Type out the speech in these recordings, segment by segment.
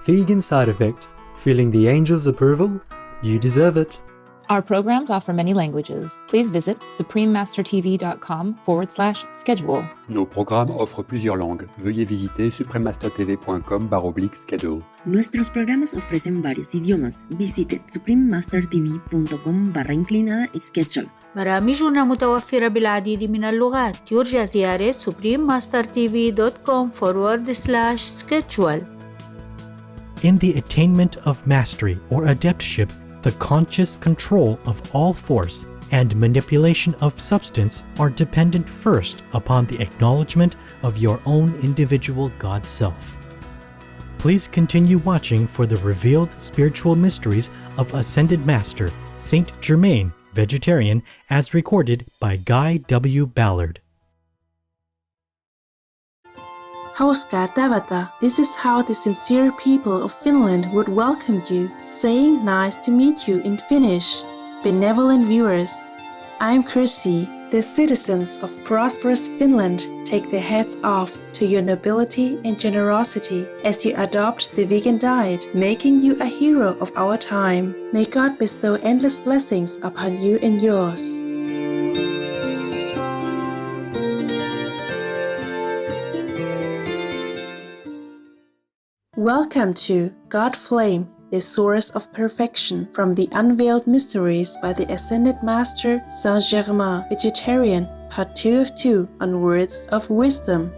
vegan side effect. Feeling the angel's approval? You deserve it. Our programs offer many languages. Please visit suprememastertv.com/schedule. Nos programmes offrent plusieurs langues. Veuillez visiter suprememastertv.com/schedule. Nuestros programas ofrecen varios idiomas. Visite suprememastertv.com/schedule. برامجنا متوفرة بالعديد من اللغات. يرجى زيارة suprememastertv.com/schedule. In the attainment of mastery or adeptship, the conscious control of all force and manipulation of substance are dependent first upon the acknowledgement of your own individual God Self. Please continue watching for the revealed spiritual mysteries of Ascended Master Saint Germain, vegetarian, as recorded by Guy W. Ballard. Hauska Devata, this is how the sincere people of Finland would welcome you, saying nice to meet you in Finnish. Benevolent viewers, I'm Kirsi. The citizens of prosperous Finland take their hats off to your nobility and generosity as you adopt the vegan diet, making you a hero of our time. May God bestow endless blessings upon you and yours. Welcome to God Flame, the Source of Perfection, from the Unveiled Mysteries by the Ascended Master Saint Germain, Vegetarian, Part 2 of 2 on Words of Wisdom.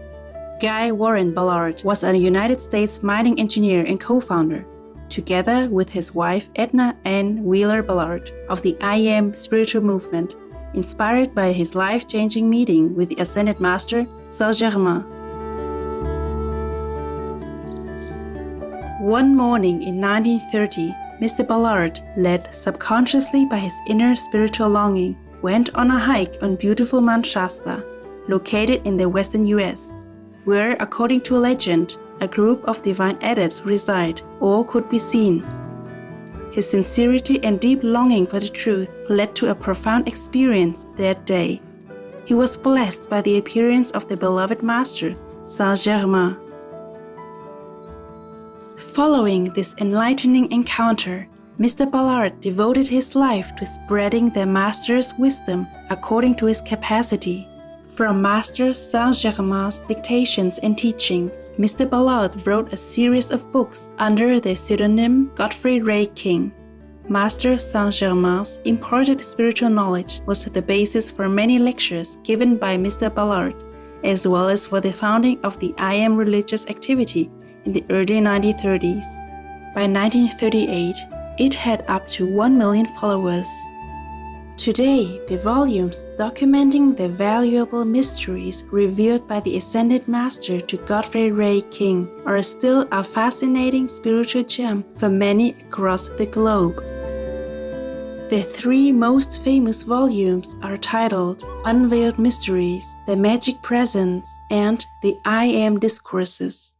Guy Warren Ballard was a United States mining engineer and co-founder, together with his wife Edna Ann Wheeler Ballard, of the I Am spiritual movement, inspired by his life-changing meeting with the Ascended Master Saint Germain. One morning in 1930, Mr. Ballard, led subconsciously by his inner spiritual longing, went on a hike on beautiful Mount Shasta, located in the western US, where, according to legend, a group of divine adepts reside or could be seen. His sincerity and deep longing for the truth led to a profound experience that day. He was blessed by the appearance of the beloved Master, Saint Germain. Following this enlightening encounter, Mr. Ballard devoted his life to spreading the Master's wisdom according to his capacity. From Master Saint Germain's dictations and teachings, Mr. Ballard wrote a series of books under the pseudonym Godfrey Ray King. Master Saint Germain's imparted spiritual knowledge was the basis for many lectures given by Mr. Ballard, as well as for the founding of the I Am religious activity in the early 1930s. By 1938, it had up to 1 million followers. Today, the volumes documenting the valuable mysteries revealed by the Ascended Master to Godfrey Ray King are still a fascinating spiritual gem for many across the globe. The three most famous volumes are titled Unveiled Mysteries, The Magic Presence, and The I Am Discourses.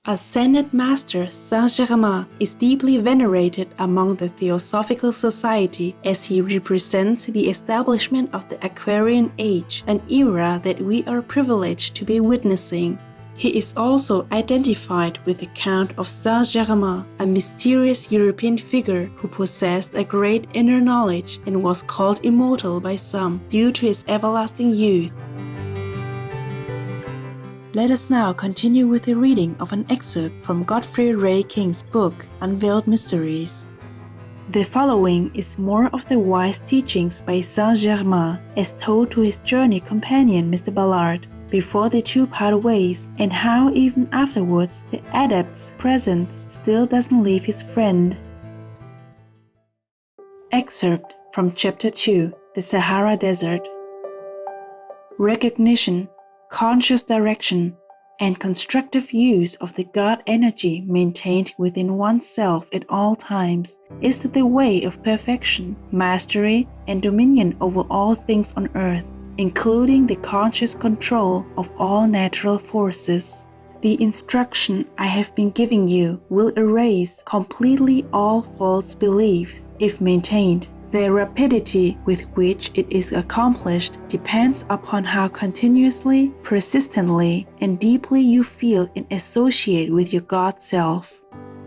Ascended Master Saint Germain is deeply venerated among the Theosophical Society as he represents the establishment of the Aquarian Age, an era that we are privileged to be witnessing. He is also identified with the Count of Saint Germain, a mysterious European figure who possessed a great inner knowledge and was called immortal by some due to his everlasting youth. Let us now continue with the reading of an excerpt from Godfrey Ray King's book, Unveiled Mysteries. The following is more of the wise teachings by Saint Germain as told to his journey companion Mr. Ballard before the two part ways, and how even afterwards the adept's presence still doesn't leave his friend. Excerpt from Chapter 2, The Sahara Desert. Recognition, conscious direction, and constructive use of the God energy maintained within oneself at all times is the way of perfection, mastery, and dominion over all things on earth, including the conscious control of all natural forces. The instruction I have been giving you will erase completely all false beliefs if maintained. The rapidity with which it is accomplished depends upon how continuously, persistently, and deeply you feel and associate with your God Self.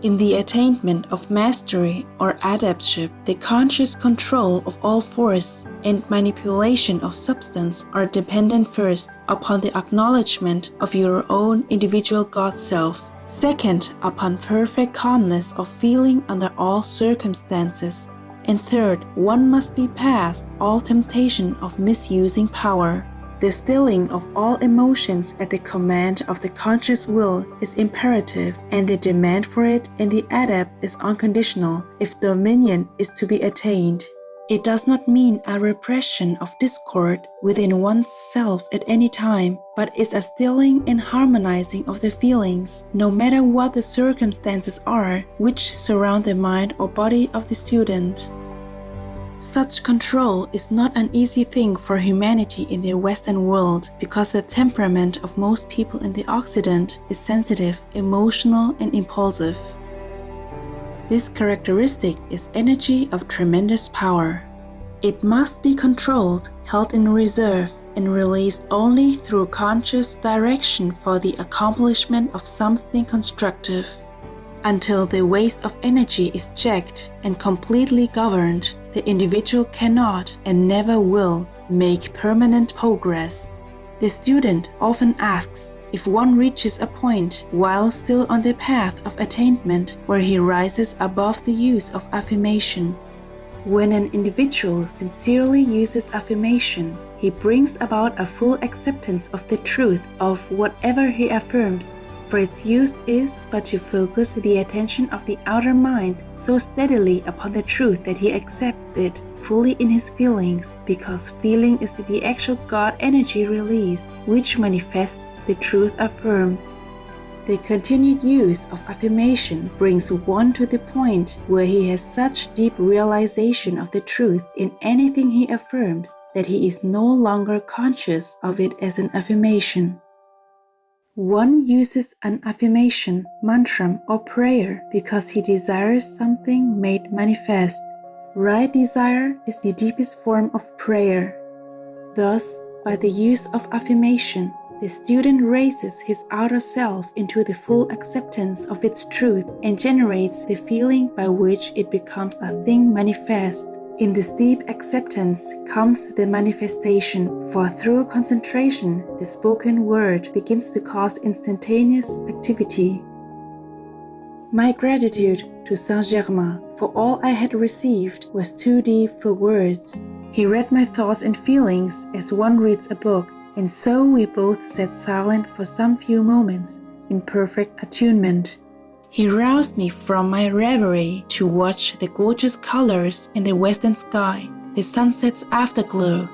In the attainment of mastery or adeptship, the conscious control of all force and manipulation of substance are dependent first upon the acknowledgement of your own individual God self, second upon perfect calmness of feeling under all circumstances, and third, one must be past all temptation of misusing power. The stilling of all emotions at the command of the conscious will is imperative, and the demand for it in the adept is unconditional if dominion is to be attained. It does not mean a repression of discord within one's self at any time, but is a stilling and harmonizing of the feelings, no matter what the circumstances are which surround the mind or body of the student. Such control is not an easy thing for humanity in the Western world because the temperament of most people in the Occident is sensitive, emotional, and impulsive. This characteristic is energy of tremendous power. It must be controlled, held in reserve, and released only through conscious direction for the accomplishment of something constructive. Until the waste of energy is checked and completely governed, the individual cannot and never will make permanent progress. The student often asks if one reaches a point while still on the path of attainment where he rises above the use of affirmation. When an individual sincerely uses affirmation, he brings about a full acceptance of the truth of whatever he affirms, for its use is but to focus the attention of the outer mind so steadily upon the truth that he accepts it fully in his feelings, because feeling is the actual God energy released, which manifests the truth affirmed. The continued use of affirmation brings one to the point where he has such deep realization of the truth in anything he affirms that he is no longer conscious of it as an affirmation. One uses an affirmation, mantra, or prayer because he desires something made manifest. Right desire is the deepest form of prayer. Thus, by the use of affirmation, the student raises his outer self into the full acceptance of its truth and generates the feeling by which it becomes a thing manifest. In this deep acceptance comes the manifestation, for through concentration, the spoken word begins to cause instantaneous activity. My gratitude to Saint Germain for all I had received was too deep for words. He read my thoughts and feelings as one reads a book, and so we both sat silent for some few moments in perfect attunement. He roused me from my reverie to watch the gorgeous colors in the western sky, the sunset's afterglow.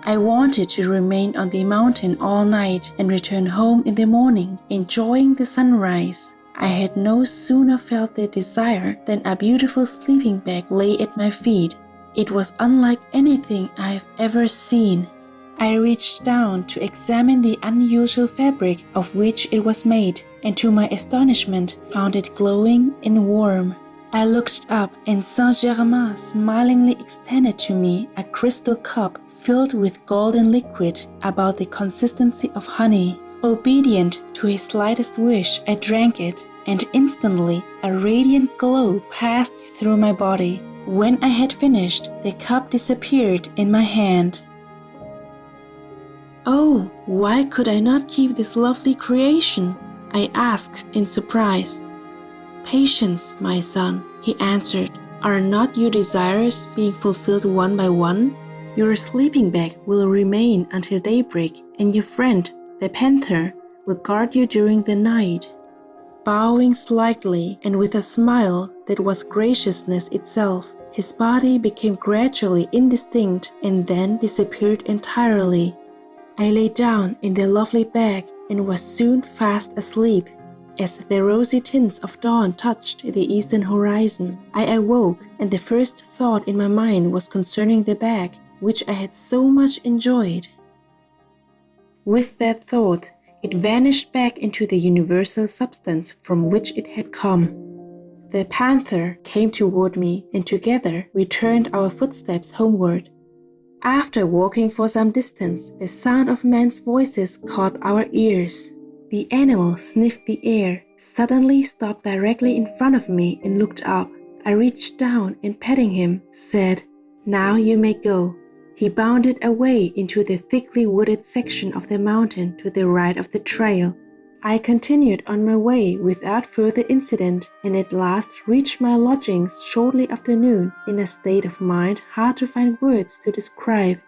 I wanted to remain on the mountain all night and return home in the morning, enjoying the sunrise. I had no sooner felt the desire than a beautiful sleeping bag lay at my feet. It was unlike anything I have ever seen. I reached down to examine the unusual fabric of which it was made, and to my astonishment found it glowing and warm. I looked up, and Saint Germain smilingly extended to me a crystal cup filled with golden liquid about the consistency of honey. Obedient to his slightest wish, I drank it, and instantly a radiant glow passed through my body. When I had finished, the cup disappeared in my hand. "Oh, why could I not keep this lovely creation?" I asked in surprise. "Patience, my son," he answered. "Are not your desires being fulfilled one by one? Your sleeping bag will remain until daybreak, and your friend, the panther, will guard you during the night." Bowing slightly and with a smile that was graciousness itself, his body became gradually indistinct and then disappeared entirely. I lay down in the lovely bag and was soon fast asleep. As the rosy tints of dawn touched the eastern horizon, I awoke, and the first thought in my mind was concerning the bag, which I had so much enjoyed. With that thought, it vanished back into the universal substance from which it had come. The panther came toward me, and together we turned our footsteps homeward. After walking for some distance, the sound of men's voices caught our ears. The animal sniffed the air suddenly stopped directly in front of me and looked up. I reached down and petting him, said, "Now you may go." He bounded away into the thickly wooded section of the mountain to the right of the trail. I continued on my way without further incident and at last reached my lodgings shortly after noon in a state of mind hard to find words to describe.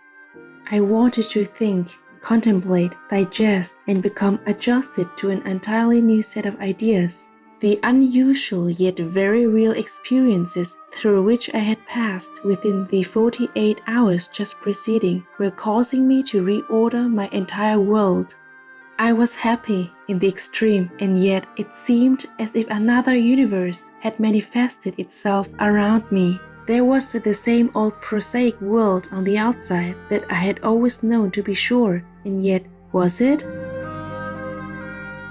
I wanted to think, contemplate, digest, and become adjusted to an entirely new set of ideas. The unusual yet very real experiences through which I had passed within the 48 hours just preceding were causing me to reorder my entire world. I was happy in the extreme, and yet it seemed as if another universe had manifested itself around me. There was the same old prosaic world on the outside that I had always known to be sure, and yet was it?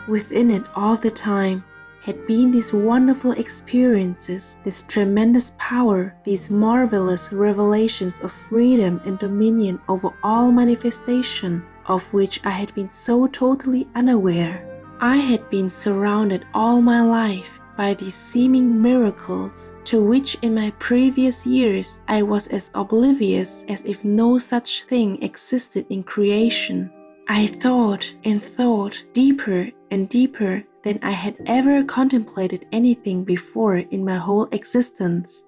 Within it all the time had been these wonderful experiences, this tremendous power, these marvelous revelations of freedom and dominion over all manifestation, of which I had been so totally unaware. I had been surrounded all my life by these seeming miracles, to which in my previous years I was as oblivious as if no such thing existed in creation. I thought and thought deeper and deeper than I had ever contemplated anything before in my whole existence.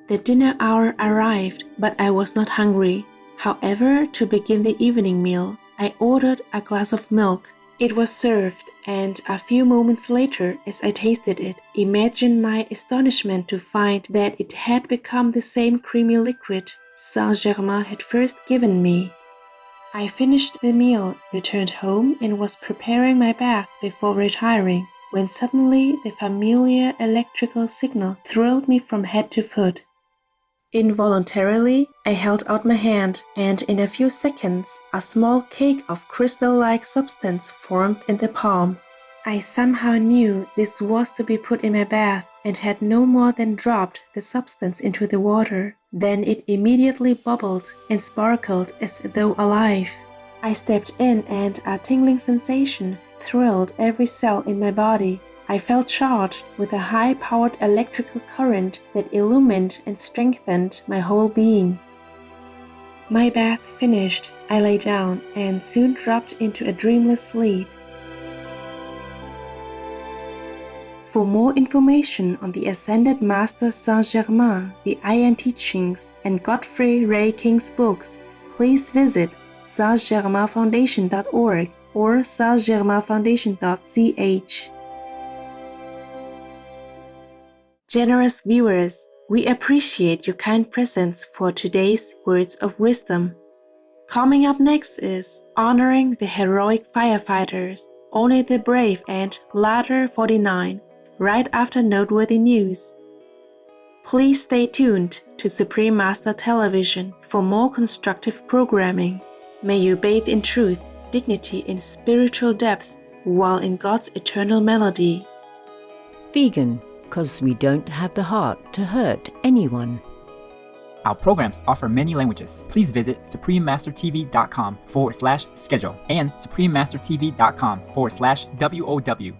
The dinner hour arrived, but I was not hungry. However, to begin the evening meal, I ordered a glass of milk. It was served, and a few moments later, as I tasted it, imagine my astonishment to find that it had become the same creamy liquid Germain had first given me. I finished the meal, returned home, and was preparing my bath before retiring, when suddenly the familiar electrical signal thrilled me from head to foot. Involuntarily, I held out my hand, and in a few seconds, a small cake of crystal-like substance formed in the palm. I somehow knew this was to be put in my bath, and had no more than dropped the substance into the water. Then it immediately bubbled and sparkled as though alive. I stepped in, and a tingling sensation thrilled every cell in my body. I felt charged with a high-powered electrical current that illumined and strengthened my whole being. My bath finished, I lay down and soon dropped into a dreamless sleep. For more information on the Ascended Master Saint-Germain, the I Am Teachings, and Godfrey Ray King's books, please visit saintgermainfoundation.org or saintgermainfoundation.ch. Generous viewers, we appreciate your kind presence for today's Words of Wisdom. Coming up next is Honoring the Heroic Firefighters, Only the Brave, and Ladder 49, right after noteworthy news. Please stay tuned to Supreme Master Television for more constructive programming. May you bathe in truth, dignity, and spiritual depth while in God's eternal melody. Vegan, 'cause we don't have the heart to hurt anyone. Our programs offer many languages. Please visit suprememastertv.com/schedule and suprememastertv.com/WOW.